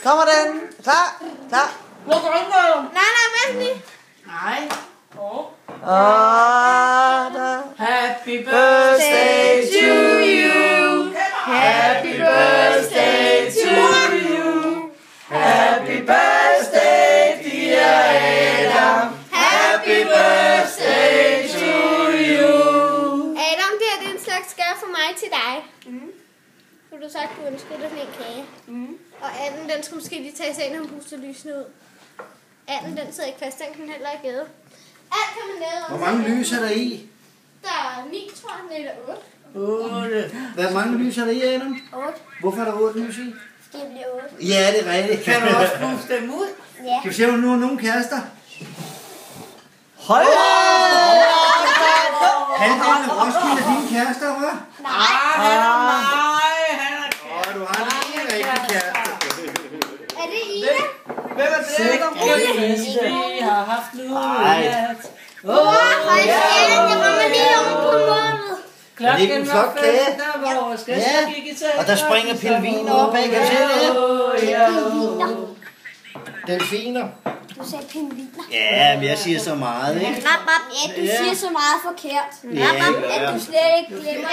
Kommer den. Klar. Nej, vent lige. Nej. Happy birthday to you. Happy birthday to you. Happy birthday, dear Adam. Happy birthday to you. Adam, det her det er en slags gave for mig til dig. Så du sagt, du ønsker dig sådan en kage. Og anden, den skal måske lige tages af, når hun puster lysene ud. Anden, den sidder ikke fast, den kan heller ikke æde. Alt kan man lave. Hvor mange lys er der i? Der er 9, tror jeg, eller 8. 8. Hvor mange lys er der i, Adam? 8. Hvorfor er der 8 lys i? Det bliver 8. Ja, det er rigtigt. Kan du også puste dem ud? Ja. Skal vi se, om nu er nogen kærester? Hold Halvdelen af Roskilde er dine kærester, hva'? Nej. Han er mig. Han er Du har en rigtig kæreste. Er det Ida? Hvem er det, der vi har haft nu? Hvor jeg rammer lige oven på målet. Klokken flot var kage. 5, der vores gæster gik i seng. Og der springer pingviner op af, kan du se det? Delfiner. Du sagde pingviner. Ja, men jeg siger så meget, ikke? Ja, du siger så meget forkert. Ja, At du slet ikke glemmer.